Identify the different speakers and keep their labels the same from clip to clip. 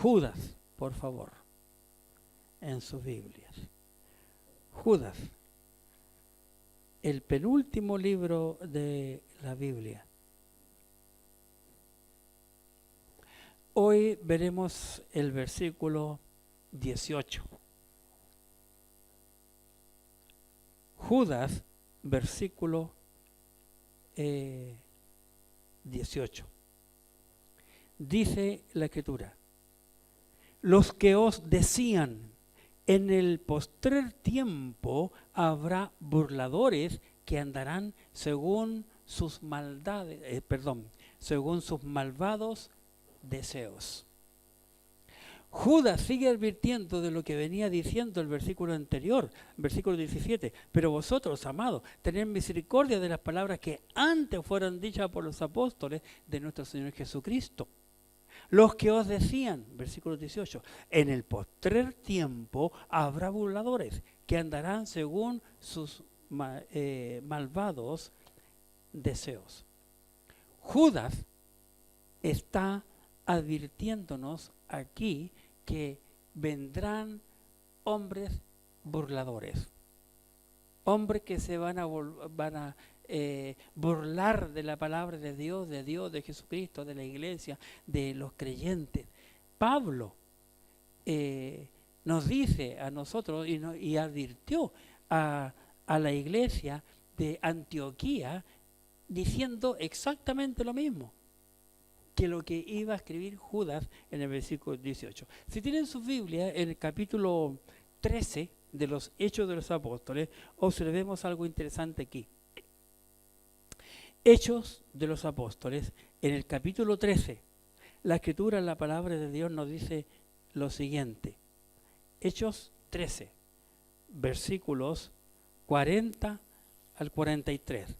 Speaker 1: Judas, por favor, en sus Biblias. Judas, el penúltimo libro de la Biblia. Hoy veremos el versículo 18. Judas, versículo 18. Dice la Escritura: los que os decían, en el postrer tiempo habrá burladores que andarán según sus maldades, según sus malvados deseos. Judas sigue advirtiendo de lo que venía diciendo el versículo anterior, versículo 17. Pero vosotros, amados, tened misericordia de las palabras que antes fueron dichas por los apóstoles de nuestro Señor Jesucristo. Los que os decían, versículo 18, en el postrer tiempo habrá burladores que andarán según sus malvados deseos. Judas está advirtiéndonos aquí que vendrán hombres burladores, hombres que se van a burlar de la palabra de Dios, de Jesucristo, de la iglesia, de los creyentes. Pablo nos dice a nosotros y advirtió a la iglesia de Antioquía diciendo exactamente lo mismo que lo que iba a escribir Judas en el versículo 18. Si tienen su Biblia, en el capítulo 13 de los Hechos de los Apóstoles, observemos algo interesante aquí. Hechos de los Apóstoles, en el capítulo 13, la Escritura, la palabra de Dios nos dice lo siguiente. Hechos 13, versículos 40 al 43.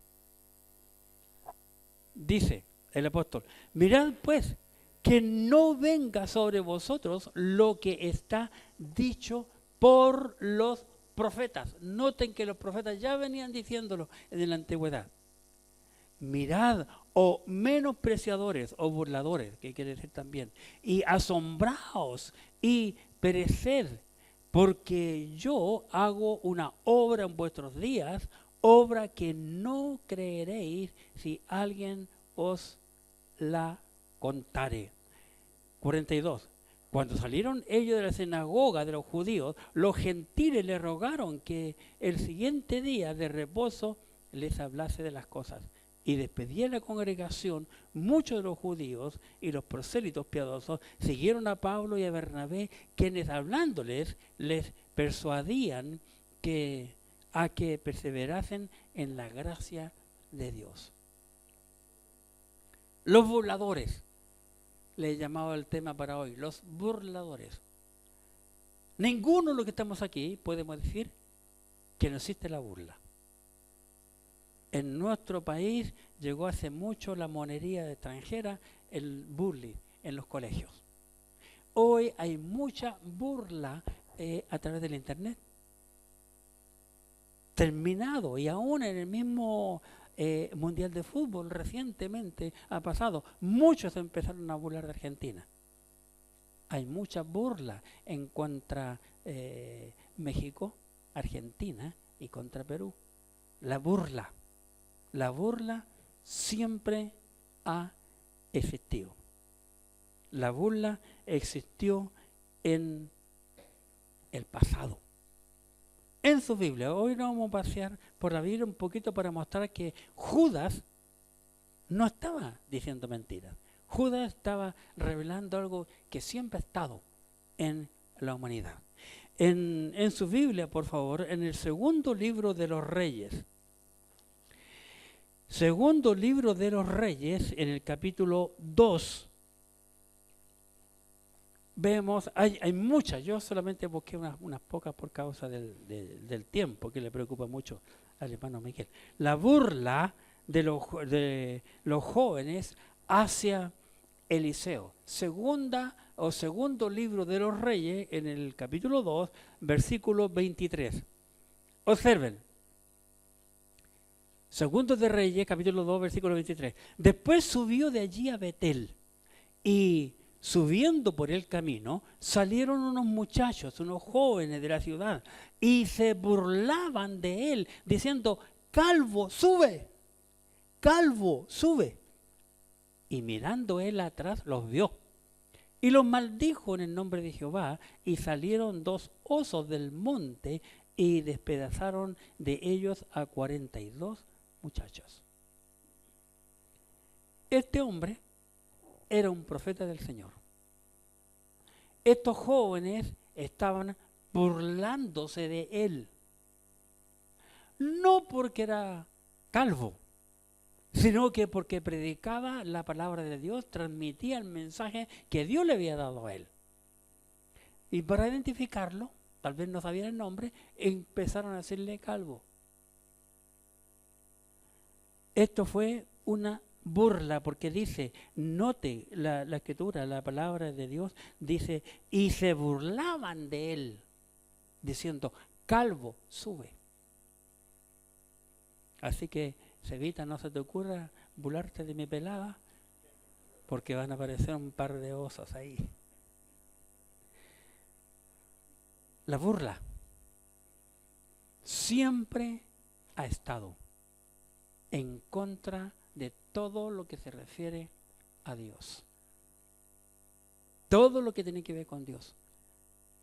Speaker 1: Dice el apóstol: mirad pues que no venga sobre vosotros lo que está dicho por los profetas. Noten que los profetas ya venían diciéndolo en la antigüedad. Mirad, o menospreciadores o burladores, que quiere decir también, y asombraos y pereced, porque yo hago una obra en vuestros días, obra que no creeréis si alguien os la contare. 42. Cuando salieron ellos de la sinagoga de los judíos, los gentiles les rogaron que el siguiente día de reposo les hablase de las cosas. Y despedía la congregación, muchos de los judíos y los prosélitos piadosos siguieron a Pablo y a Bernabé, quienes hablándoles les persuadían a que perseverasen en la gracia de Dios. Los burladores, le he llamado el tema para hoy, los burladores. Ninguno de los que estamos aquí podemos decir que no existe la burla. En nuestro país llegó hace mucho la monería extranjera, el bullying en los colegios. Hoy hay mucha burla a través del internet. Terminado, y aún en el mismo Mundial de Fútbol recientemente ha pasado, muchos empezaron a burlar de Argentina. Hay mucha burla en contra México, Argentina y contra Perú. La burla siempre ha existido. La burla existió en el pasado. En su Biblia, hoy nos vamos a pasear por la Biblia un poquito para mostrar que Judas no estaba diciendo mentiras. Judas estaba revelando algo que siempre ha estado en la humanidad. En su Biblia, por favor, en el segundo libro de los Reyes. Segundo libro de los Reyes, en el capítulo 2, vemos, hay muchas, yo solamente busqué unas pocas por causa del tiempo, que le preocupa mucho al hermano Miguel. La burla de los jóvenes hacia Eliseo. Segundo libro de los Reyes, en el capítulo 2, versículo 23. Observen. Segundo de Reyes, capítulo 2, versículo 23. Después subió de allí a Betel y subiendo por el camino, salieron unos muchachos, unos jóvenes de la ciudad, y se burlaban de él, diciendo: calvo, sube, calvo, sube. Y mirando él atrás, los vio, y los maldijo en el nombre de Jehová, y salieron 2 osos del monte, y despedazaron de ellos a 42 muchachos. Este hombre era un profeta del Señor. Estos jóvenes estaban burlándose de él, no porque era calvo, sino que porque predicaba la palabra de Dios, transmitía el mensaje que Dios le había dado a él. Y para identificarlo, tal vez no sabían el nombre, empezaron a decirle calvo. Esto fue una burla, porque dice, note la escritura, la palabra de Dios, dice, y se burlaban de él, diciendo: calvo, sube. Así que, Cevita, no se te ocurra burlarte de mi pelada, porque van a aparecer un par de osos ahí. La burla siempre ha estado en contra de todo lo que se refiere a Dios. Todo lo que tiene que ver con Dios,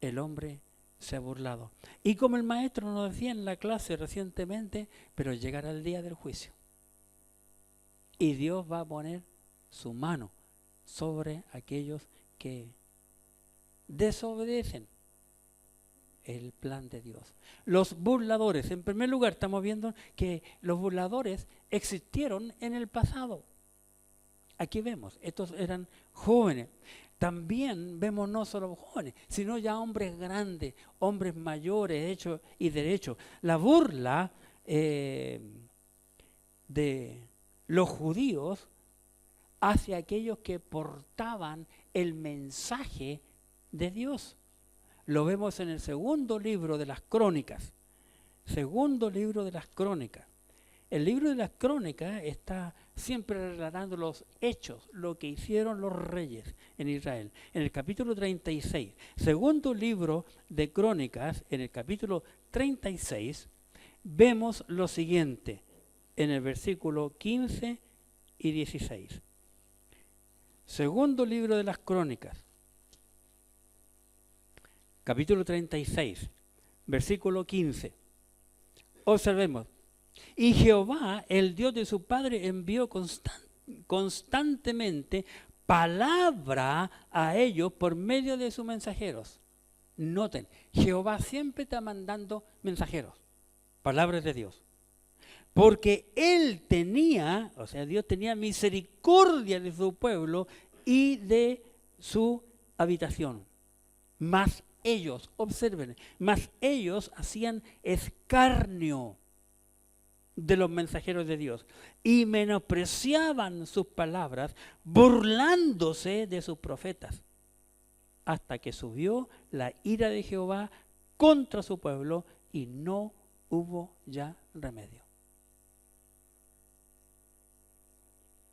Speaker 1: el hombre se ha burlado. Y como el maestro nos decía en la clase recientemente, pero llegará el día del juicio. Y Dios va a poner su mano sobre aquellos que desobedecen el plan de Dios. Los burladores, en primer lugar, estamos viendo que los burladores existieron en el pasado. Aquí vemos, estos eran jóvenes. También vemos no solo jóvenes, sino ya hombres grandes, hombres mayores, hechos y derechos. La burla de los judíos hacia aquellos que portaban el mensaje de Dios. Lo vemos en el segundo libro de las Crónicas. Segundo libro de las Crónicas. El libro de las Crónicas está siempre relatando los hechos, lo que hicieron los reyes en Israel. En el capítulo 36, segundo libro de Crónicas, en el capítulo 36, vemos lo siguiente, en el versículo 15 y 16. Segundo libro de las Crónicas, capítulo 36, versículo 15. Observemos. Y Jehová, el Dios de su padre, envió constantemente palabra a ellos por medio de sus mensajeros. Noten, Jehová siempre está mandando mensajeros, palabras de Dios. Porque Él tenía, o sea, Dios tenía misericordia de su pueblo y de su habitación. Mas ellos, observen, mas ellos hacían escarnio de los mensajeros de Dios y menospreciaban sus palabras, burlándose de sus profetas, hasta que subió la ira de Jehová contra su pueblo y no hubo ya remedio.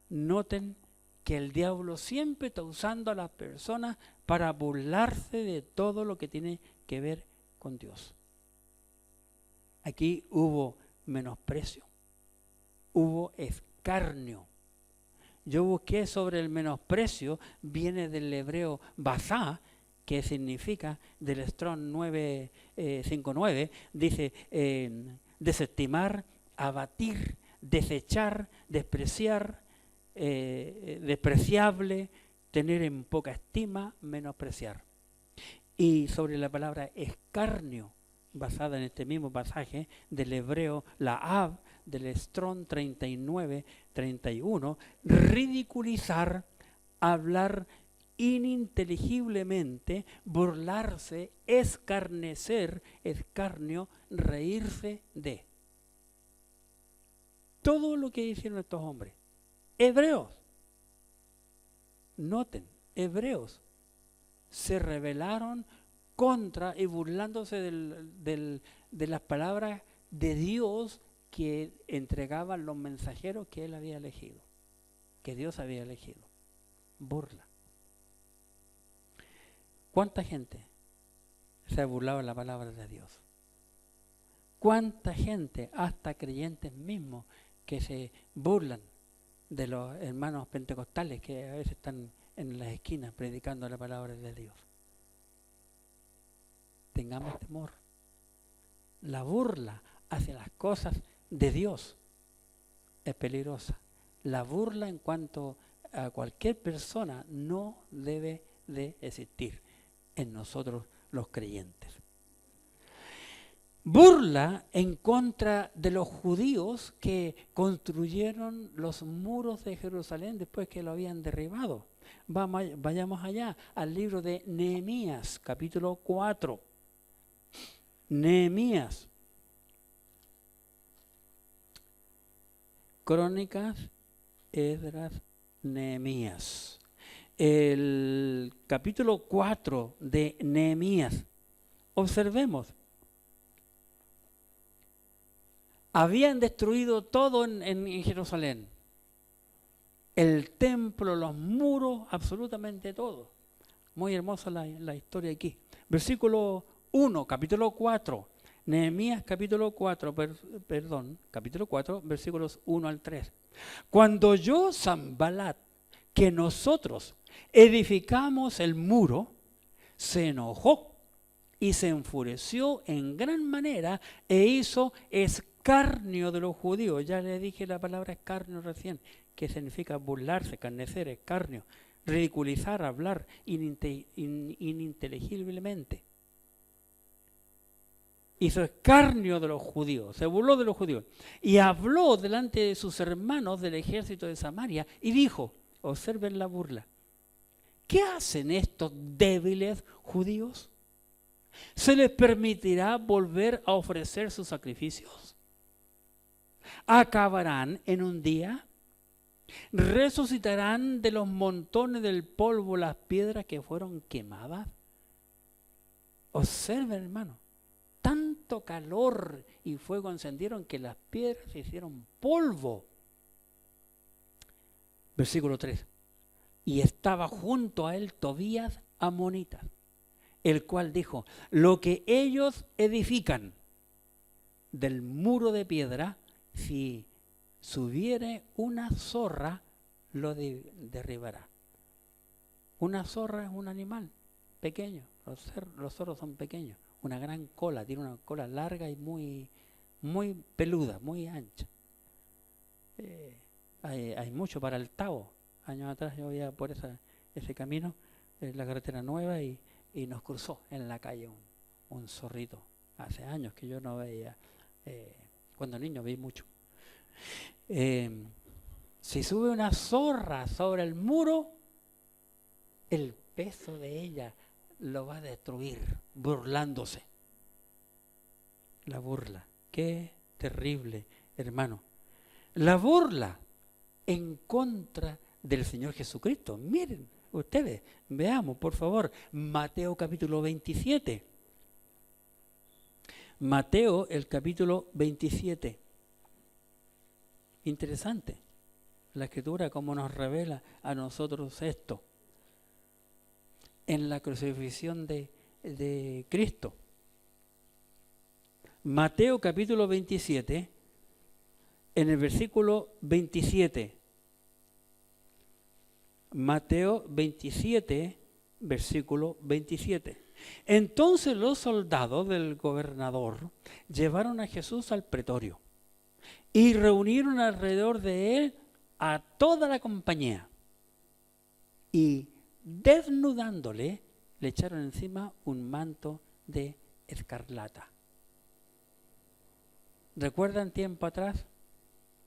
Speaker 1: Noten que el diablo siempre está usando a las personas para burlarse de todo lo que tiene que ver con Dios. Aquí hubo menosprecio, hubo escarnio. Yo busqué sobre el menosprecio, viene del hebreo basá, que significa, del Strong 959, dice desestimar, abatir, desechar, despreciar, despreciable, tener en poca estima, menospreciar. Y sobre la palabra escarnio, basada en este mismo pasaje del hebreo, la Av, del Strong 39-31, ridiculizar, hablar ininteligiblemente, burlarse, escarnecer, escarnio, reírse de. Todo lo que hicieron estos hombres, hebreos, noten, hebreos, se rebelaron contra y burlándose de las palabras de Dios que entregaban los mensajeros que él había elegido, que Dios había elegido. Burla. ¿Cuánta gente se ha burlado de la palabra de Dios? ¿Cuánta gente, hasta creyentes mismos, que se burlan de los hermanos pentecostales que a veces están en las esquinas predicando la palabra de Dios? Tengamos temor. La burla hacia las cosas de Dios es peligrosa. La burla en cuanto a cualquier persona no debe de existir en nosotros los creyentes. Burla en contra de los judíos que construyeron los muros de Jerusalén después que lo habían derribado. Vayamos allá al libro de Nehemías, capítulo 4. Nehemías. Crónicas, Esdras, Nehemías. El capítulo 4 de Nehemías. Observemos. Habían destruido todo en Jerusalén. El templo, los muros, absolutamente todo. Muy hermosa la historia aquí. Versículo 1, capítulo 4. Nehemías capítulo 4, capítulo 4, versículos 1 al 3. Cuando oyó Sanbalat que nosotros edificamos el muro, se enojó y se enfureció en gran manera e hizo escarnio de los judíos. Ya le dije la palabra escarnio recién, que significa burlarse, escarnecer, escarnio, ridiculizar, hablar ininteligiblemente. Hizo escarnio de los judíos, se burló de los judíos y habló delante de sus hermanos del ejército de Samaria y dijo, observen la burla, ¿qué hacen estos débiles judíos? ¿Se les permitirá volver a ofrecer sus sacrificios? ¿Acabarán en un día? ¿Resucitarán de los montones del polvo las piedras que fueron quemadas? Observen, hermano, tanto calor y fuego encendieron que las piedras se hicieron polvo. Versículo 3. Y estaba junto a él Tobías amonita, el cual dijo, lo que ellos edifican del muro de piedra, si subiere una zorra, lo derribará. Una zorra es un animal pequeño, los zorros son pequeños, una gran cola, tiene una cola larga y muy peluda, muy ancha. Hay mucho para el Tao. Años atrás yo iba por ese camino, la carretera nueva, y nos cruzó en la calle un zorrito. Hace años que yo no veía, cuando niño vi mucho. Si sube una zorra sobre el muro, el peso de ella lo va a destruir, burlándose. La burla, qué terrible, hermano. La burla en contra del Señor Jesucristo. Miren ustedes, veamos por favor, Mateo capítulo 27. Mateo el capítulo 27. Interesante la Escritura cómo nos revela a nosotros esto en la crucifixión de Cristo. Mateo capítulo 27, en el versículo 27. Mateo 27, versículo 27. Entonces los soldados del gobernador llevaron a Jesús al pretorio y reunieron alrededor de él a toda la compañía y desnudándole le echaron encima un manto de escarlata. ¿Recuerdan tiempo atrás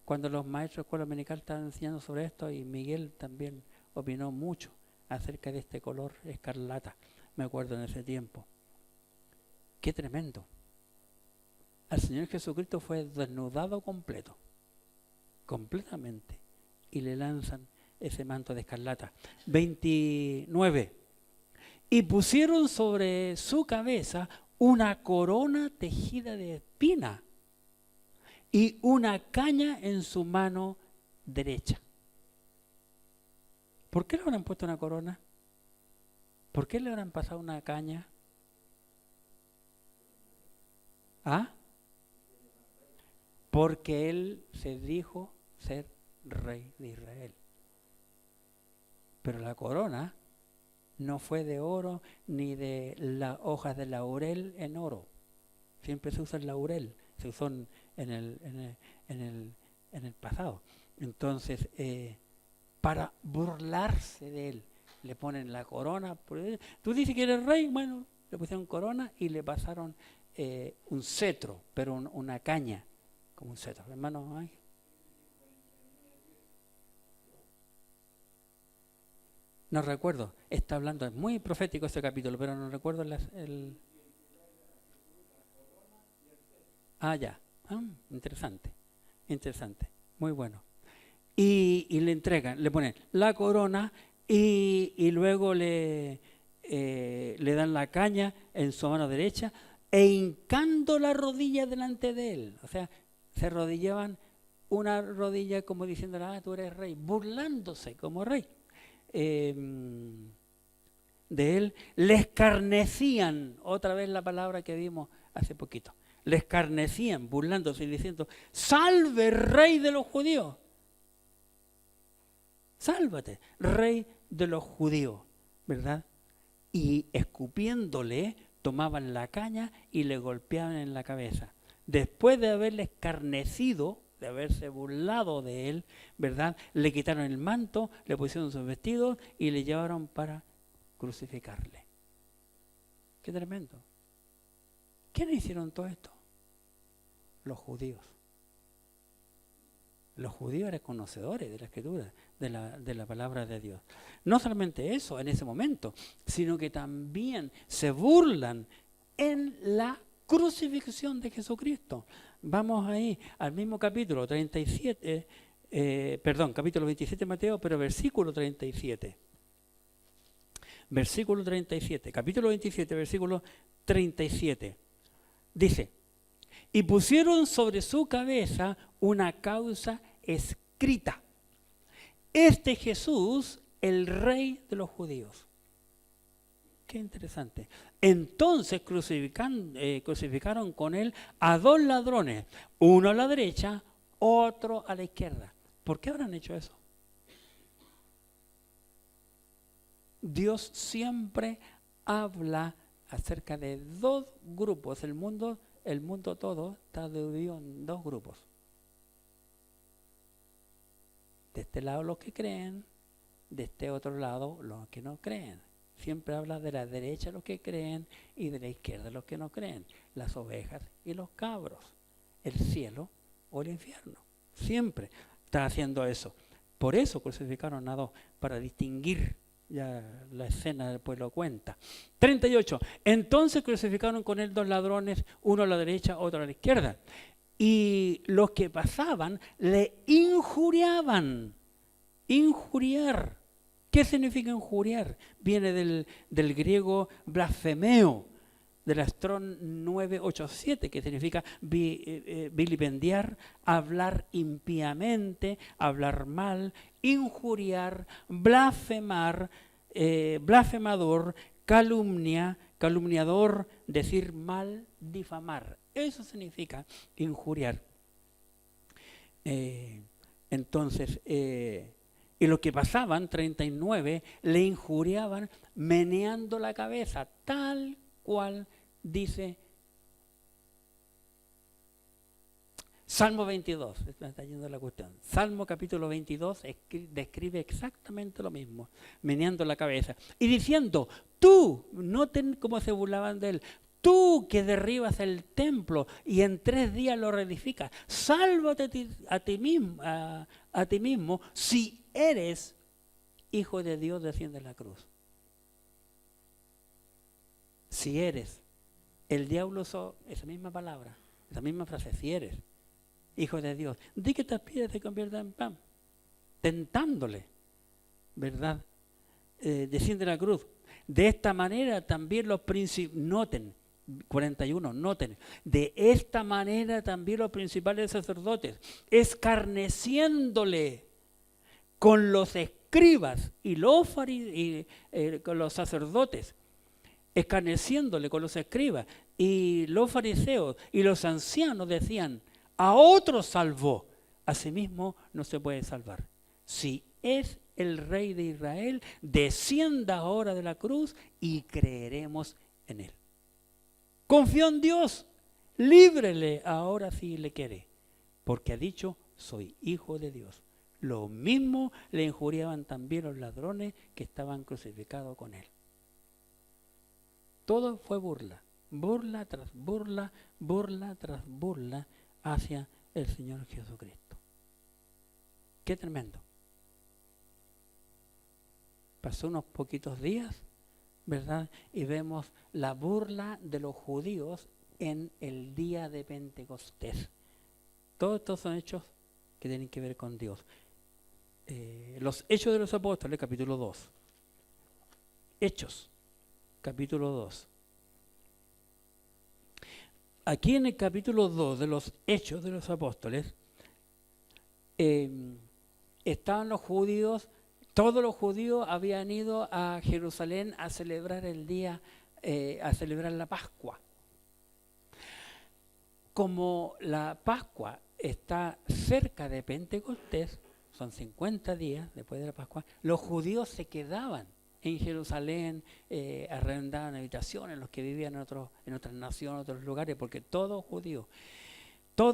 Speaker 1: cuando los maestros de escuela dominical estaban enseñando sobre esto y Miguel también opinó mucho acerca de este color escarlata? Me acuerdo en ese tiempo. ¡Qué tremendo! Al Señor Jesucristo fue desnudado completamente, y le lanzan ese manto de escarlata. 29. Y pusieron sobre su cabeza una corona tejida de espina y una caña en su mano derecha. ¿Por qué le habrán puesto una corona? ¿Por qué le habrán pasado una caña? ¿Ah? Porque él se dijo ser rey de Israel. Pero la corona no fue de oro ni de las hojas de laurel en oro. Siempre se usa el laurel, se usó en el pasado. Entonces, para burlarse de él, le ponen la corona. Tú dices que eres rey, bueno, le pusieron corona y le pasaron un cetro, pero una caña, como un cetro. Hermano, ¿ay? No recuerdo, está hablando, es muy profético este capítulo, pero no recuerdo ya. Interesante, muy bueno. Y le entregan, le ponen la corona y luego le dan la caña en su mano derecha e hincando la rodilla delante de él. O sea, se arrodillaban una rodilla como diciendo, tú eres rey, burlándose como rey. De él, le escarnecían, otra vez la palabra que vimos hace poquito, le escarnecían, burlándose y diciendo, salve rey de los judíos, sálvate, rey de los judíos, ¿verdad? Y escupiéndole, tomaban la caña y le golpeaban en la cabeza. Después de haberle escarnecido, de haberse burlado de él, ¿verdad? Le quitaron el manto, le pusieron sus vestidos y le llevaron para crucificarle. Qué tremendo. ¿Quiénes hicieron todo esto? Los judíos. Los judíos eran conocedores de la Escritura, de la palabra de Dios. No solamente eso en ese momento, sino que también se burlan en la crucifixión de Jesucristo. Vamos ahí al mismo capítulo 37, capítulo 27 de Mateo, pero versículo 37. Versículo 37, capítulo 27, versículo 37. Dice, y pusieron sobre su cabeza una causa escrita. Este Jesús, el rey de los judíos. Qué interesante. Entonces crucificaron con él a dos ladrones, uno a la derecha, otro a la izquierda. ¿Por qué habrán hecho eso? Dios siempre habla acerca de dos grupos. El mundo todo está dividido en dos grupos. De este lado los que creen, de este otro lado los que no creen. Siempre habla de la derecha los que creen y de la izquierda los que no creen. Las ovejas y los cabros. El cielo o el infierno. Siempre está haciendo eso. Por eso crucificaron a dos, para distinguir. Ya la escena después lo cuenta. 38. Entonces crucificaron con él dos ladrones, uno a la derecha, otro a la izquierda. Y los que pasaban le injuriaban. Injuriar. ¿Qué significa injuriar? Viene del griego blasfemeo, del Strong 987, que significa vilipendiar, hablar impíamente, hablar mal, injuriar, blasfemar, blasfemador, calumnia, calumniador, decir mal, difamar. Eso significa injuriar. Entonces, y los que pasaban, 39, le injuriaban meneando la cabeza, tal cual dice Salmo 22, me está yendo la cuestión. Salmo capítulo 22 describe exactamente lo mismo, meneando la cabeza y diciendo, tú, noten cómo se burlaban de él, tú que derribas el templo y en 3 días lo reedificas, sálvate a ti mismo si eres hijo de Dios, desciende de la cruz. Si eres, el diablo usó esa misma palabra, esa misma frase, si eres hijo de Dios, di que estas piedras se conviertan en pan, tentándole, ¿verdad? Desciende de la cruz. De esta manera también los príncipes, noten, 41, noten, de esta manera también los principales sacerdotes, escarneciéndole con los escritos escribas y con los sacerdotes, escarneciéndole con los escribas, y los fariseos y los ancianos decían, a otro salvó, a sí mismo no se puede salvar. Si es el Rey de Israel, descienda ahora de la cruz y creeremos en él. Confió en Dios, líbrele ahora si le quiere, porque ha dicho, soy hijo de Dios. Lo mismo le injuriaban también los ladrones que estaban crucificados con él. Todo fue burla, burla tras burla, burla tras burla hacia el Señor Jesucristo. Qué tremendo. Pasó unos poquitos días, ¿verdad? Y vemos la burla de los judíos en el día de Pentecostés. Todos estos son hechos que tienen que ver con Dios. Los Hechos de los Apóstoles, capítulo 2. Hechos, capítulo 2. Aquí en el capítulo 2 de los Hechos de los Apóstoles, estaban los judíos, todos los judíos habían ido a Jerusalén a celebrar el día, a celebrar la Pascua. Como la Pascua está cerca de Pentecostés, son 50 días después de la Pascua, los judíos se quedaban en Jerusalén, arrendaban habitaciones, los que vivían en otras naciones, otros lugares, porque todos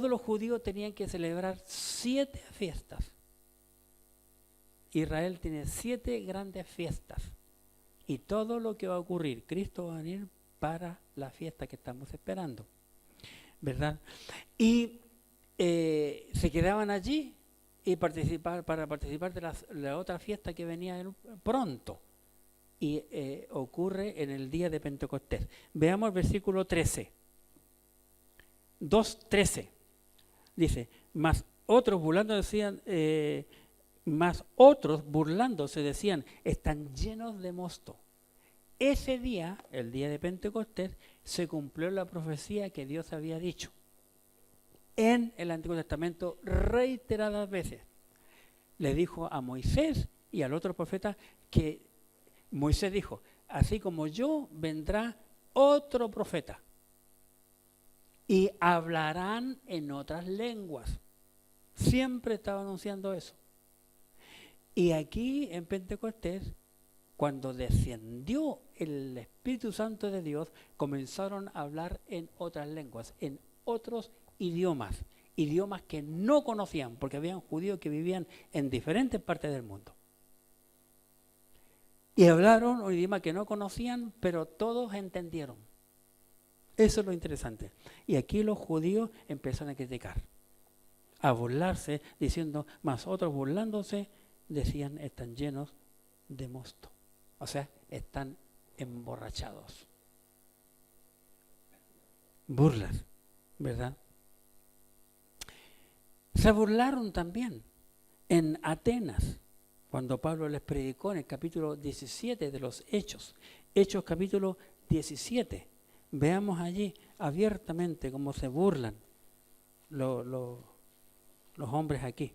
Speaker 1: los judíos tenían que celebrar 7 fiestas. Israel tiene 7 grandes fiestas, y todo lo que va a ocurrir, Cristo va a venir para la fiesta que estamos esperando, ¿verdad? Y se quedaban allí y para participar de la otra fiesta que venía pronto. Y ocurre en el día de Pentecostés. Veamos el versículo 13. 2:13. Dice, mas otros burlándose decían, están llenos de mosto. Ese día, el día de Pentecostés, se cumplió la profecía que Dios había dicho en el Antiguo Testamento reiteradas veces. Le dijo a Moisés y al otro profeta que Moisés dijo, así como yo, vendrá otro profeta y hablarán en otras lenguas. Siempre estaba anunciando eso. Y aquí en Pentecostés, cuando descendió el Espíritu Santo de Dios, comenzaron a hablar en otras lenguas, en otros idiomas que no conocían, porque habían judíos que vivían en diferentes partes del mundo. Y hablaron un idioma que no conocían, pero todos entendieron. Eso es lo interesante. Y aquí los judíos empezaron a criticar, a burlarse, diciendo, más otros burlándose, decían, están llenos de mosto. O sea, están emborrachados. Burlas, ¿verdad? Se burlaron también en Atenas, cuando Pablo les predicó en el capítulo 17 de los Hechos. Hechos capítulo 17. Veamos allí abiertamente cómo se burlan los hombres aquí.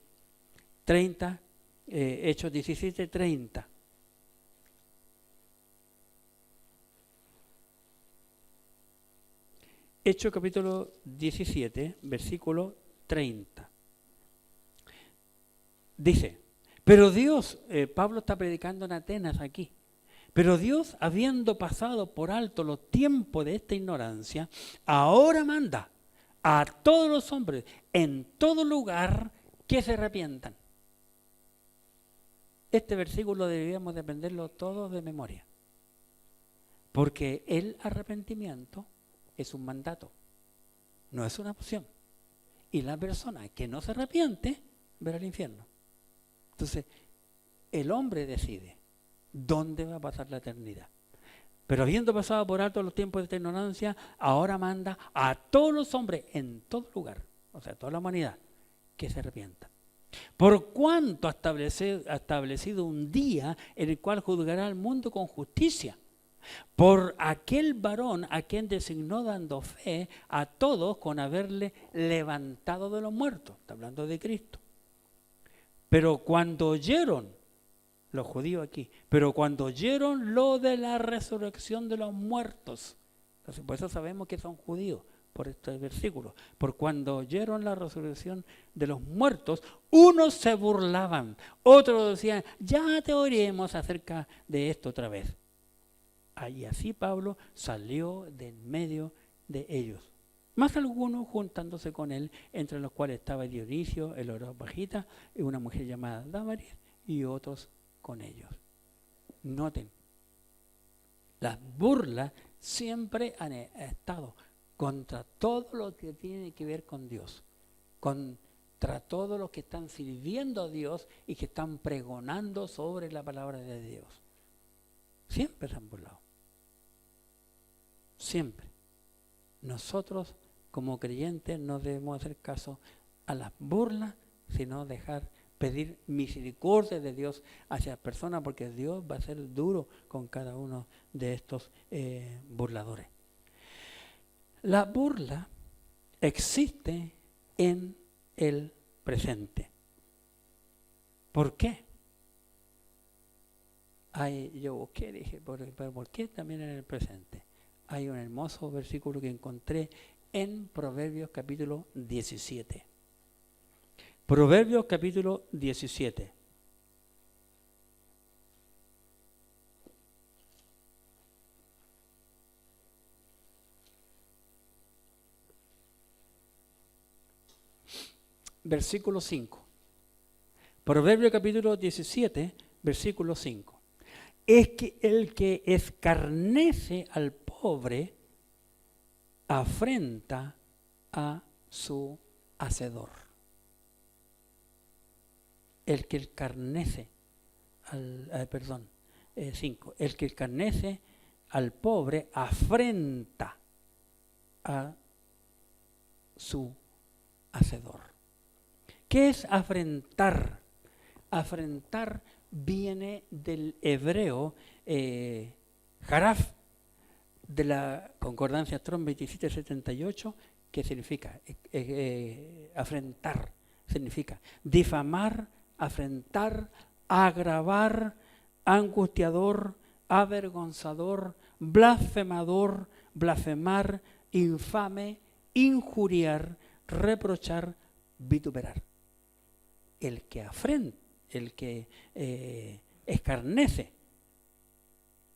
Speaker 1: 30, Hechos 17, 30. Hechos capítulo 17, versículo 30. Dice, pero Dios, Pablo está predicando en Atenas aquí, pero Dios, habiendo pasado por alto los tiempos de esta ignorancia, ahora manda a todos los hombres en todo lugar que se arrepientan. Este versículo deberíamos de aprenderlo todos de memoria, porque el arrepentimiento es un mandato, no es una opción. Y la persona que no se arrepiente verá el infierno. Entonces, el hombre decide dónde va a pasar la eternidad. Pero habiendo pasado por alto los tiempos de esta ignorancia, ahora manda a todos los hombres en todo lugar, o sea, toda la humanidad, que se arrepientan. Por cuanto ha establecido un día en el cual juzgará al mundo con justicia, por aquel varón a quien designó dando fe a todos con haberle levantado de los muertos. Está hablando de Cristo. Pero cuando oyeron los judíos aquí. Pero cuando oyeron lo de la resurrección de los muertos, entonces por eso sabemos que son judíos, por este versículo. Por cuando oyeron la resurrección de los muertos, unos se burlaban, otros decían, ya te oiremos acerca de esto otra vez. Y así Pablo salió de en medio de ellos. Más algunos juntándose con él, entre los cuales estaba Dionisio, el Areópagita, y una mujer llamada Dámaris, y otros con ellos. Noten, las burlas siempre han estado contra todo lo que tiene que ver con Dios, contra todos los que están sirviendo a Dios y que están pregonando sobre la palabra de Dios. Siempre se han burlado. Siempre. Nosotros, como creyentes, no debemos hacer caso a las burlas, sino pedir misericordia de Dios hacia las personas, porque Dios va a ser duro con cada uno de estos burladores. La burla existe en el presente. ¿Por qué? Yo busqué, dije, pero ¿por qué también en el presente? Hay un hermoso versículo que encontré en Proverbios capítulo 17. Proverbios capítulo 17. Versículo 5. Proverbios capítulo 17, versículo 5. Es que el que escarnece al pobre afrenta a su hacedor. El que escarnece al 5. El que escarnece al pobre afrenta a su hacedor. ¿Qué es afrentar? Afrentar viene del hebreo jaraf, de la concordancia Strong 2778, que significa afrentar, significa difamar, afrentar, agravar, angustiador, avergonzador, blasfemador, blasfemar, infame, injuriar, reprochar, vituperar. El que afrenta, el que escarnece,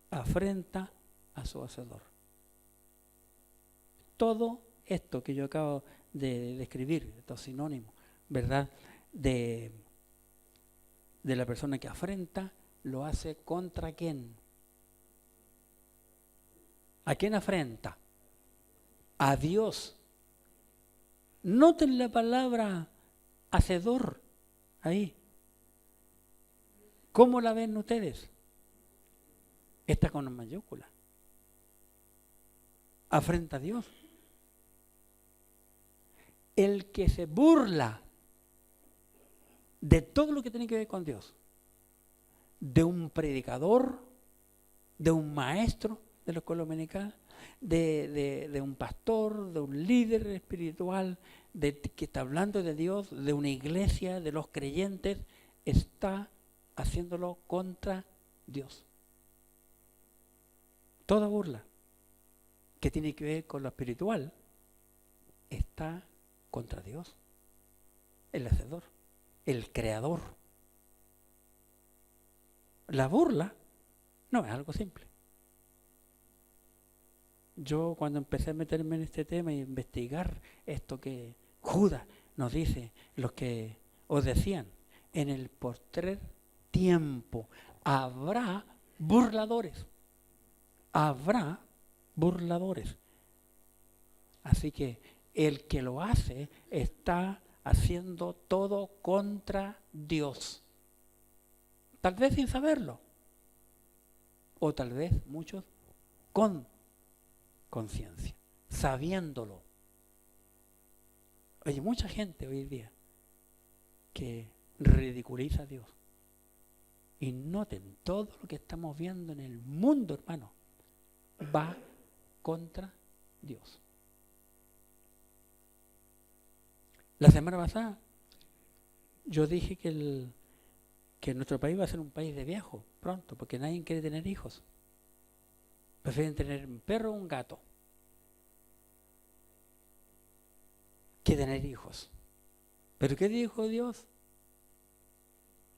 Speaker 1: afrenta a su hacedor. Todo esto que yo acabo de describir, estos sinónimos, ¿verdad? De la persona que afrenta, lo hace contra quién. ¿A quién afrenta? A Dios. Noten la palabra hacedor ahí. ¿Cómo la ven ustedes? Está con mayúscula. Afrenta a Dios. El que se burla de todo lo que tiene que ver con Dios, de un predicador, de un maestro de la escuela dominical, de un pastor, de un líder espiritual, que está hablando de Dios, de una iglesia, de los creyentes, está haciéndolo contra Dios. Toda burla que tiene que ver con lo espiritual está contra Dios, el hacedor, el creador. La burla no es algo simple. Yo cuando empecé a meterme en este tema y investigar esto que Judas nos dice, los que os decían, en el postrer tiempo habrá burladores. Habrá burladores. Así que el que lo hace está haciendo todo contra Dios. Tal vez sin saberlo. O tal vez muchos con conciencia, sabiéndolo. Hay mucha gente hoy día que ridiculiza a Dios. Y noten, todo lo que estamos viendo en el mundo, hermano, va contra Dios. La semana pasada yo dije que que nuestro país va a ser un país de viejos pronto, porque nadie quiere tener hijos. Prefieren tener un perro o un gato que tener hijos. ¿Pero qué dijo Dios?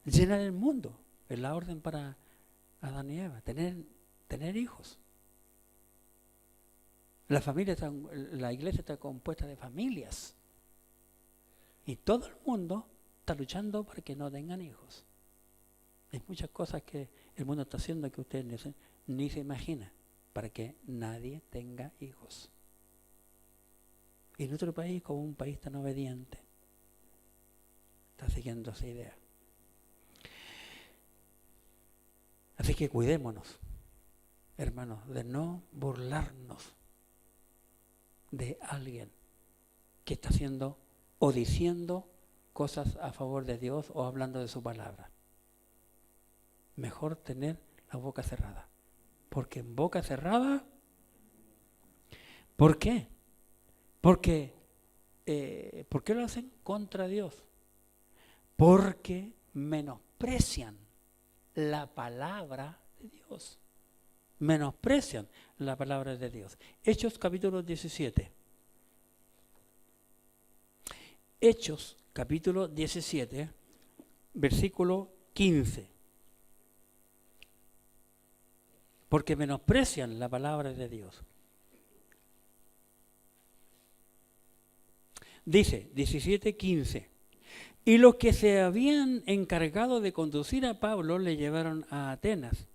Speaker 1: Llenar el mundo. Es la orden para Adán y Eva, tener hijos. La iglesia está compuesta de familias. Y todo el mundo está luchando para que no tengan hijos. Hay muchas cosas que el mundo está haciendo que ustedes ni se imaginan para que nadie tenga hijos. Y nuestro país, como un país tan obediente, está siguiendo esa idea. Así que cuidémonos, hermanos, de no burlarnos de alguien que está haciendo o diciendo cosas a favor de Dios o hablando de su palabra. Mejor tener la boca cerrada. Porque en boca cerrada, ¿por qué? Porque, ¿por qué lo hacen contra Dios? Porque menosprecian la palabra de Dios. Menosprecian la palabra de Dios. Hechos capítulo 17. Hechos capítulo 17, versículo 15. Porque menosprecian la palabra de Dios. Dice 17:15. Y los que se habían encargado de conducir a Pablo le llevaron a Atenas.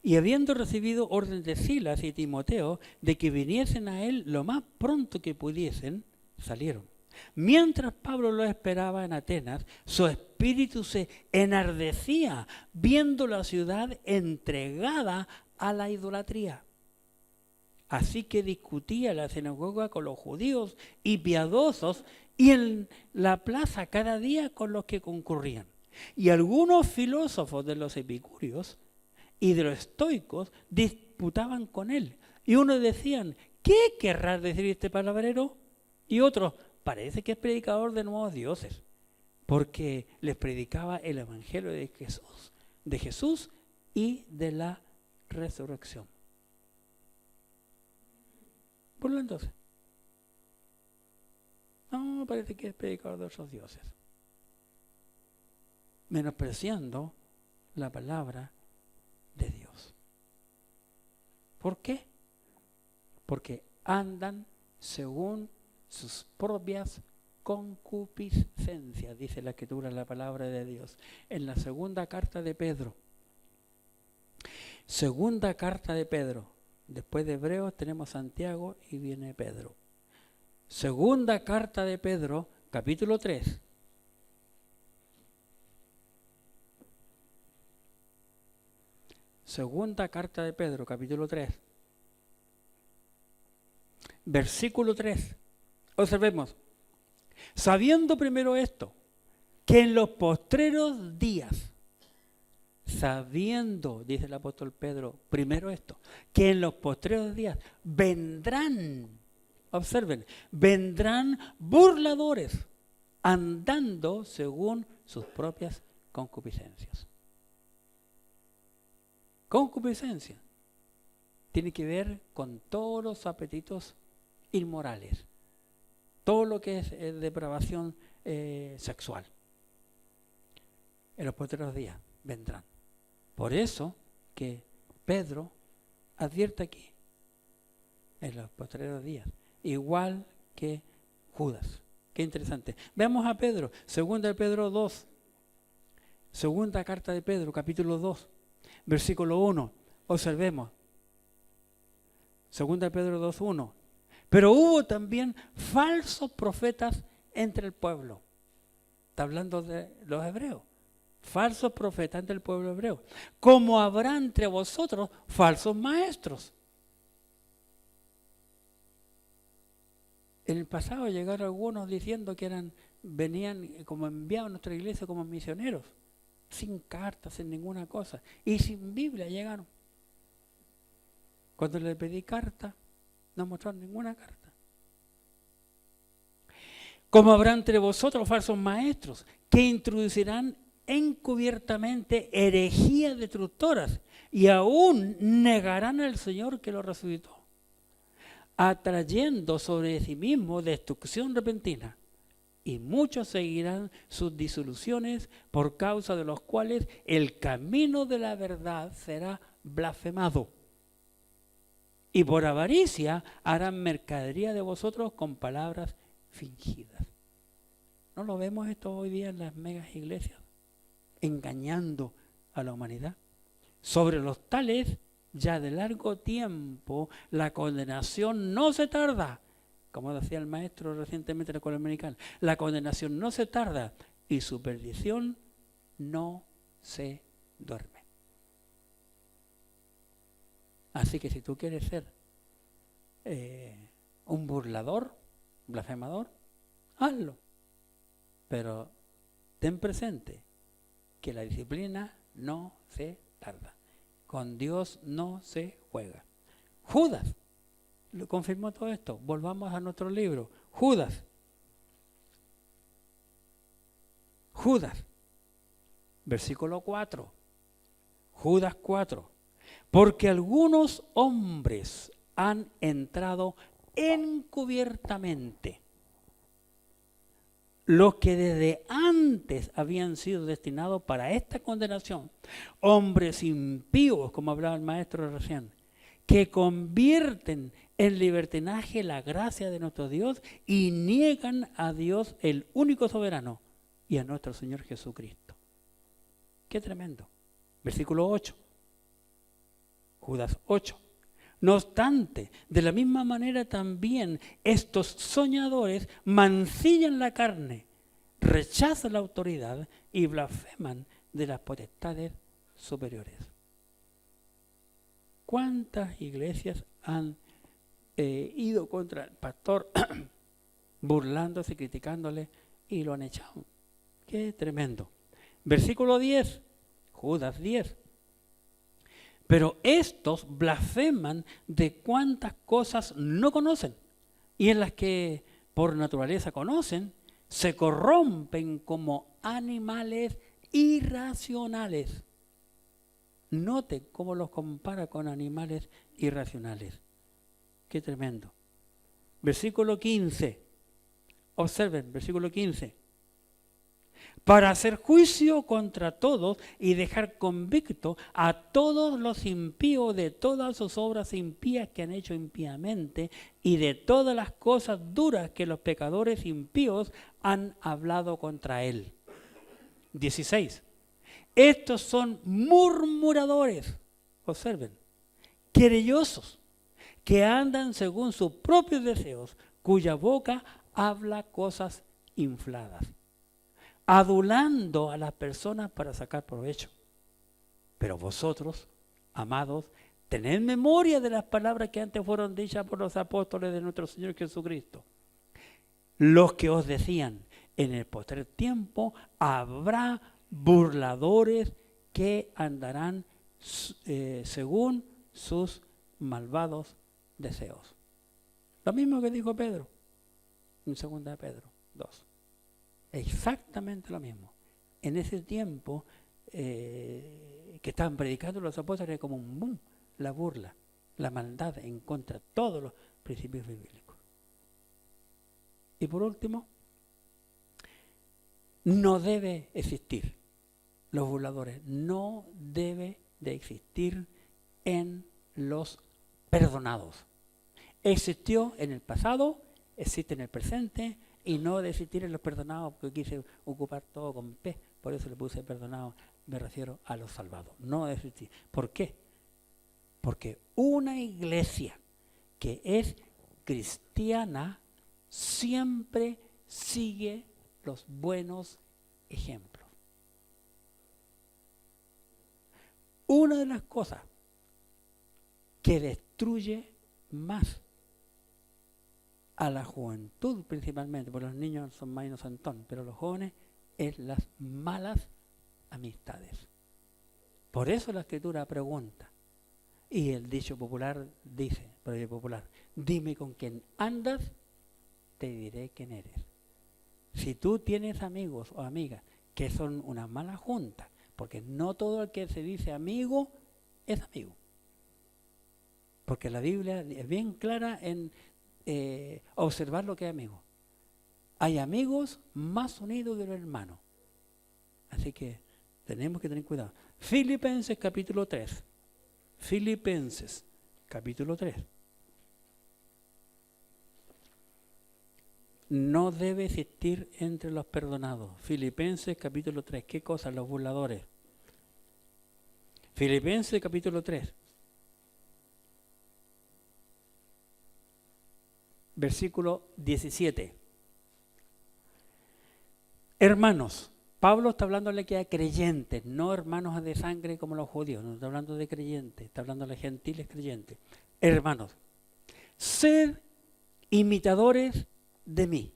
Speaker 1: Y habiendo recibido orden de Silas y Timoteo de que viniesen a él lo más pronto que pudiesen, salieron. Mientras Pablo lo esperaba en Atenas, su espíritu se enardecía viendo la ciudad entregada a la idolatría. Así que discutía en la sinagoga con los judíos y piadosos y en la plaza cada día con los que concurrían. Y algunos filósofos de los epicúreos y de los estoicos disputaban con él. Y unos decían, ¿qué querrá decir este palabrero? Y otros, parece que es predicador de nuevos dioses, porque les predicaba el evangelio de Jesús y de la resurrección. Burlándose. No, parece que es predicador de otros dioses. Menospreciando la palabra de Dios. ¿Por qué? Porque andan según sus propias concupiscencias, dice la Escritura, la palabra de Dios. En la segunda carta de Pedro. Segunda carta de Pedro. Después de Hebreos tenemos Santiago y viene Pedro. Segunda carta de Pedro, capítulo 3. Segunda carta de Pedro, capítulo 3. Versículo 3. Observemos. Sabiendo primero esto, que en los postreros días, sabiendo, dice el apóstol Pedro, primero esto, que en los postreros días vendrán, observen, vendrán burladores andando según sus propias concupiscencias. Concupiscencia tiene que ver con todos los apetitos inmorales, todo lo que es depravación sexual. En los postreros días vendrán. Por eso que Pedro advierte aquí, en los postreros días, igual que Judas. Qué interesante. Veamos a Pedro, segunda de Pedro 2, segunda carta de Pedro, capítulo 2, versículo 1. Observemos. Segunda de Pedro 2, 1. Pero hubo también falsos profetas entre el pueblo. Está hablando de los hebreos. Falsos profetas entre el pueblo hebreo. Como habrá entre vosotros falsos maestros. En el pasado llegaron algunos diciendo que venían como enviados a nuestra iglesia como misioneros, sin cartas, sin ninguna cosa, y sin Biblia llegaron. Cuando le pedí carta, no mostraron ninguna carta. Como habrá entre vosotros falsos maestros que introducirán encubiertamente herejías destructoras y aún negarán al Señor que lo resucitó, atrayendo sobre sí mismo destrucción repentina. Y muchos seguirán sus disoluciones, por causa de los cuales el camino de la verdad será blasfemado. Y por avaricia harán mercadería de vosotros con palabras fingidas. ¿No lo vemos esto hoy día en las megas iglesias? Engañando a la humanidad. Sobre los tales, ya de largo tiempo, la condenación no se tarda. Como decía el maestro recientemente en la escuela americana, la condenación no se tarda y su perdición no se duerme. Así que si tú quieres ser un burlador, blasfemador, hazlo. Pero ten presente que la disciplina no se tarda. Con Dios no se juega. Judas lo confirmó todo esto. Volvamos a nuestro libro. Judas, versículo 4. Judas 4. Porque algunos hombres han entrado encubiertamente, los que desde antes habían sido destinados para esta condenación, hombres impíos, como hablaba el maestro recién, que convierten en libertinaje la gracia de nuestro Dios y niegan a Dios el único soberano y a nuestro Señor Jesucristo. Qué tremendo. Versículo 8. Judas 8. No obstante, de la misma manera también estos soñadores mancillan la carne, rechazan la autoridad y blasfeman de las potestades superiores. ¿Cuántas iglesias han ido contra el pastor burlándose, criticándole y lo han echado? Qué tremendo. Versículo 10, Judas 10. Pero estos blasfeman de cuantas cosas no conocen y en las que por naturaleza conocen, se corrompen como animales irracionales. Noten cómo los compara con animales irracionales. Qué tremendo. Versículo 15. Observen, versículo 15. Para hacer juicio contra todos y dejar convicto a todos los impíos de todas sus obras impías que han hecho impíamente y de todas las cosas duras que los pecadores impíos han hablado contra él. 16. Estos son murmuradores, observen, querellosos, que andan según sus propios deseos, cuya boca habla cosas infladas, adulando a las personas para sacar provecho. Pero vosotros, amados, tened memoria de las palabras que antes fueron dichas por los apóstoles de nuestro Señor Jesucristo, los que os decían, en el postrer tiempo habrá burladores que andarán según sus malvados deseos. Lo mismo que dijo Pedro en 2 de Pedro 2. Exactamente lo mismo. En ese tiempo que estaban predicando los apóstoles, era como un boom, la burla, la maldad en contra de todos los principios bíblicos. Y por último, no debe existir, los burladores, no debe de existir en los perdonados. Existió en el pasado, existe en el presente, y no de existir en los perdonados, porque quise ocupar todo con P, por eso le puse perdonado, me refiero a los salvados. No de existir. ¿Por qué? Porque una iglesia que es cristiana siempre sigue los buenos ejemplos. Una de las cosas que destruye más a la juventud principalmente, porque los niños son más inocentones, pero los jóvenes, es las malas amistades. Por eso la Escritura pregunta, y el dicho popular dice, proverbio popular, dime con quién andas, te diré quién eres. Si tú tienes amigos o amigas que son una mala junta, porque no todo el que se dice amigo es amigo. Porque la Biblia es bien clara en observar lo que es amigo. Hay amigos más unidos que los hermanos. Así que tenemos que tener cuidado. Filipenses capítulo 3. Filipenses capítulo 3. No debe existir entre los perdonados. Filipenses capítulo 3. ¿Qué cosa? Los burladores. Filipenses capítulo 3. Versículo 17. Hermanos, Pablo está hablándole que a creyentes, no hermanos de sangre como los judíos, no está hablando de creyentes, está hablando de gentiles creyentes. Hermanos, sed imitadores de mí.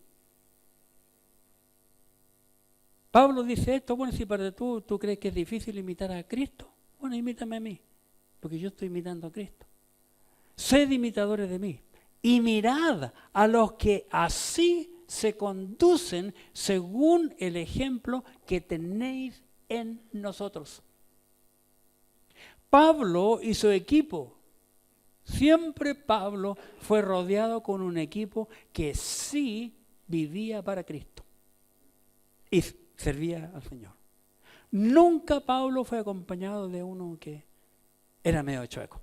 Speaker 1: Pablo dice esto, bueno, si para tú crees que es difícil imitar a Cristo, bueno, imítame a mí, porque yo estoy imitando a Cristo. Sed imitadores de mí y mirad a los que así se conducen según el ejemplo que tenéis en nosotros. Pablo y su equipo, siempre Pablo fue rodeado con un equipo que sí vivía para Cristo y servía al Señor. Nunca Pablo fue acompañado de uno que era medio chueco.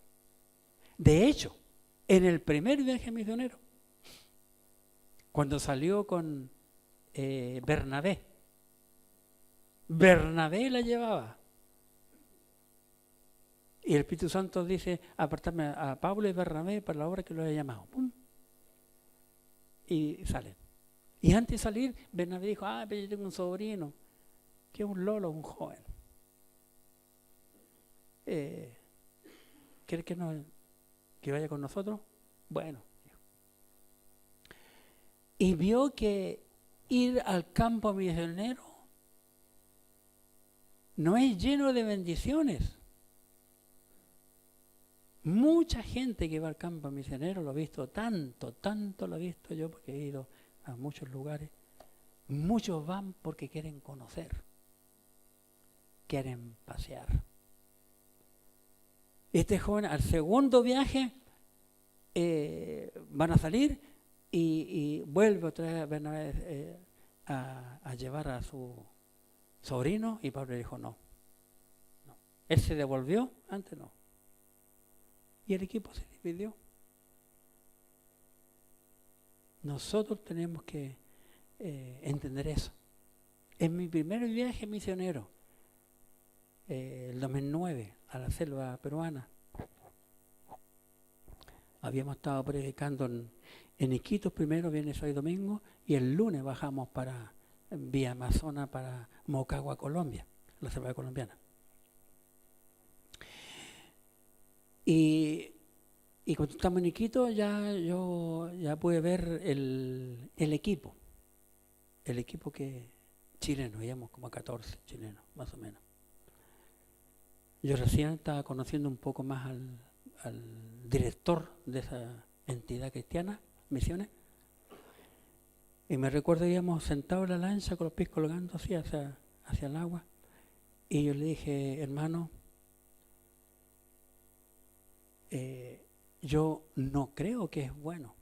Speaker 1: De hecho, en el primer viaje misionero, cuando salió con Bernabé la llevaba. Y el Espíritu Santo dice, apartarme a Pablo y Bernabé para la obra que lo haya llamado. ¡Pum! Y salen. Y antes de salir, Bernabé dijo, pero yo tengo un sobrino, que es un lolo, un joven. ¿Quiere que vaya con nosotros? Bueno. Y vio que ir al campo misionero no es lleno de bendiciones. Mucha gente que va al campo misionero, lo he visto tanto lo he visto yo porque he ido a muchos lugares. Muchos van porque quieren conocer, quieren pasear. Este joven al segundo viaje van a salir y vuelve otra vez a llevar a su sobrino y Pablo le dijo no. Él se devolvió, antes no. Y el equipo se dividió. Nosotros tenemos que entender eso. En mi primer viaje misionero, el 2009, a la selva peruana, habíamos estado predicando en Iquitos primero, viernes, sábado y domingo, y el lunes bajamos para vía Amazonas para Moquegua, Colombia, la selva colombiana. Y cuando estamos en Iquitos yo pude ver el equipo que chileno, íbamos como 14 chilenos, más o menos. Yo recién estaba conociendo un poco más al director de esa entidad cristiana, Misiones, y me recuerdo que íbamos sentados en la lancha con los pies colgando así hacia el agua, y yo le dije, hermano, yo no creo que es bueno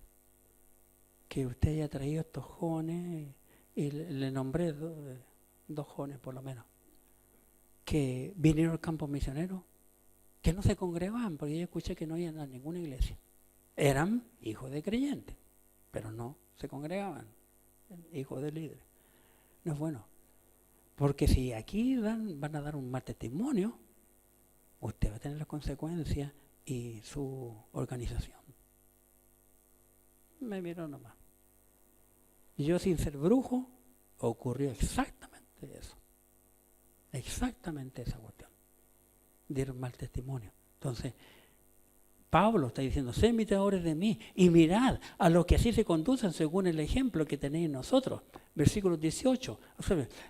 Speaker 1: que usted haya traído estos jóvenes, y le nombré dos jóvenes por lo menos, que vinieron al campo misionero, que no se congregaban, porque yo escuché que no iban a ninguna iglesia. Eran hijos de creyentes, pero no se congregaban, hijos de líderes. No es bueno, porque si aquí van a dar un mal testimonio, usted va a tener las consecuencias y su organización. Me miró nomás. Y yo, sin ser brujo, ocurrió exactamente eso. Exactamente esa cuestión. Dieron mal testimonio. Entonces, Pablo está diciendo, sed imitadores de mí y mirad a los que así se conducen según el ejemplo que tenéis nosotros. Versículo 18.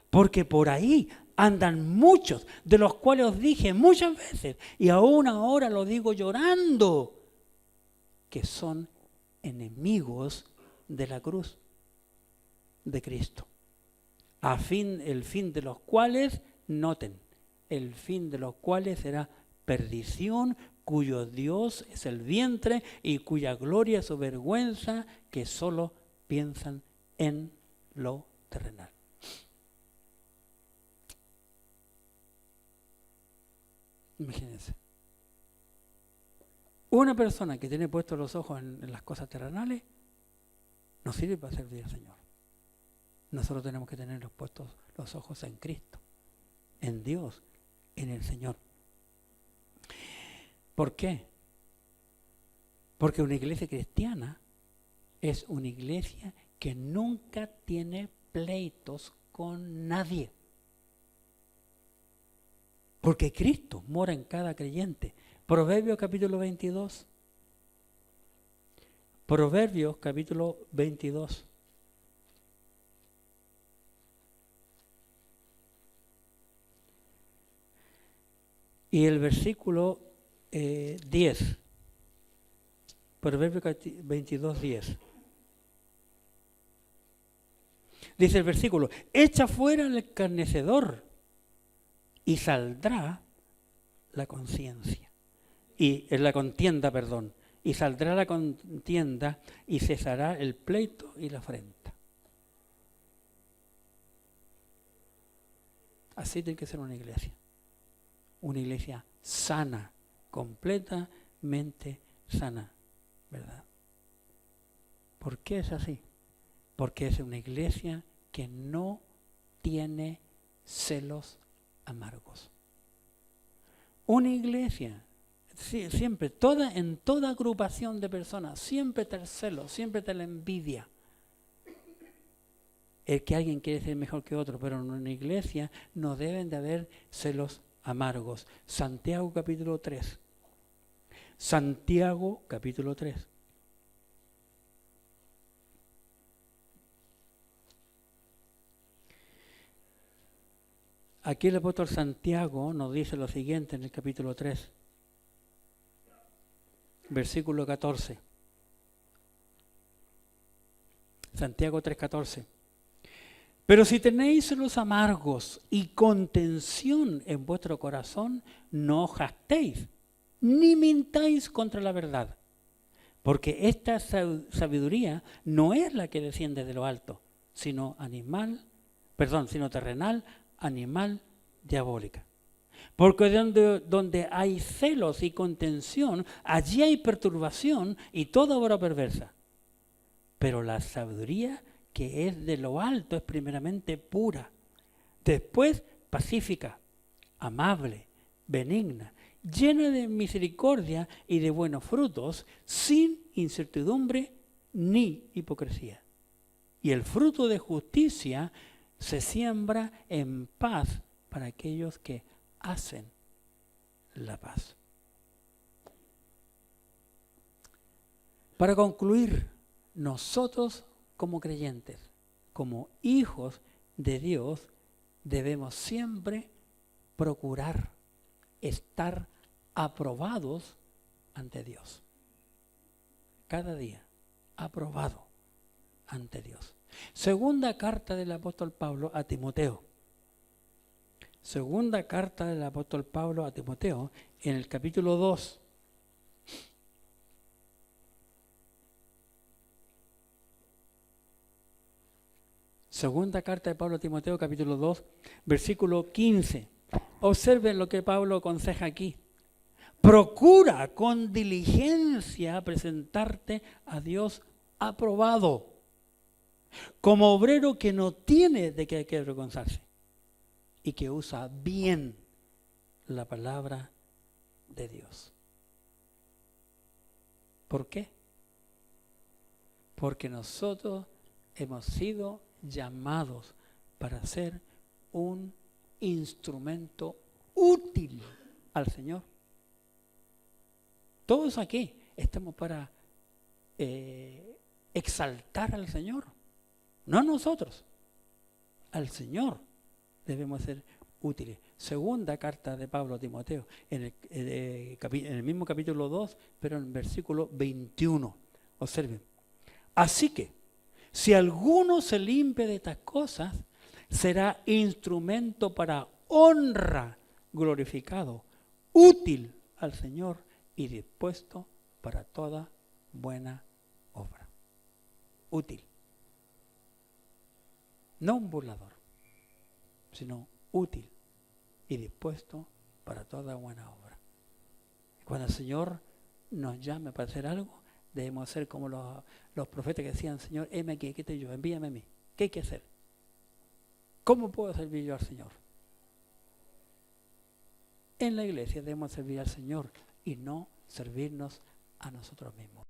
Speaker 1: Porque por ahí andan muchos, de los cuales os dije muchas veces, y aún ahora lo digo llorando, que son enemigos de la cruz de Cristo. el fin de los cuales, noten, el fin de los cuales será perdición, cuyo Dios es el vientre y cuya gloria es su vergüenza, que solo piensan en lo terrenal. Imagínense. Una persona que tiene puestos los ojos en las cosas terrenales no sirve para servir al Señor. Nosotros tenemos que tener puestos los ojos en Cristo, en Dios, en el Señor. ¿Por qué? Porque una iglesia cristiana es una iglesia que nunca tiene pleitos con nadie. Porque Cristo mora en cada creyente. Proverbios capítulo 22. Proverbios capítulo 22. Y el versículo 10. Proverbios 22, 10. Dice el versículo: echa fuera al escarnecedor y saldrá la conciencia. Y la contienda, perdón. Y saldrá la contienda y cesará el pleito y la afrenta. Así tiene que ser una iglesia. Una iglesia sana, completamente sana, ¿verdad? ¿Por qué es así? Porque es una iglesia que no tiene celos amargos. Una iglesia, siempre, en toda agrupación de personas, siempre está el celo, siempre está la envidia. El que alguien quiere ser mejor que otro, pero en una iglesia no deben de haber celos amargos. Santiago capítulo 3. Santiago capítulo 3. Aquí el apóstol Santiago nos dice lo siguiente en el capítulo 3, versículo 14. Santiago 3:14. Pero si tenéis celos amargos y contención en vuestro corazón, no jactéis, ni mintáis contra la verdad. Porque esta sabiduría no es la que desciende de lo alto, sino terrenal, animal, diabólica. Porque donde hay celos y contención, allí hay perturbación y toda obra perversa. Pero la sabiduría que es de lo alto es primeramente pura, después pacífica, amable, benigna, llena de misericordia y de buenos frutos, sin incertidumbre ni hipocresía. Y el fruto de justicia se siembra en paz para aquellos que hacen la paz. Para concluir, nosotros como creyentes, como hijos de Dios, debemos siempre procurar estar aprobados ante Dios. Cada día, aprobado ante Dios. Segunda carta del apóstol Pablo a Timoteo. Segunda carta del apóstol Pablo a Timoteo, en el capítulo 2. Segunda carta de Pablo a Timoteo, capítulo 2, versículo 15. Observen lo que Pablo aconseja aquí. Procura con diligencia presentarte a Dios aprobado, como obrero que no tiene de qué avergonzarse y que usa bien la palabra de Dios. ¿Por qué? Porque nosotros hemos sido llamados para ser un instrumento útil al Señor. Todos aquí estamos para exaltar al Señor, no a nosotros, al Señor debemos ser útiles. Segunda carta de Pablo a Timoteo, en el mismo capítulo 2, pero en el versículo 21. Observen. Así que, si alguno se limpia de estas cosas, será instrumento para honra, glorificado, útil al Señor y dispuesto para toda buena obra. Útil. No un burlador, sino útil y dispuesto para toda buena obra. Cuando el Señor nos llame para hacer algo, debemos ser como los profetas que decían: Señor, heme aquí, aquí estoy yo, envíame a mí. ¿Qué hay que hacer? ¿Cómo puedo servir yo al Señor? En la iglesia debemos servir al Señor y no servirnos a nosotros mismos.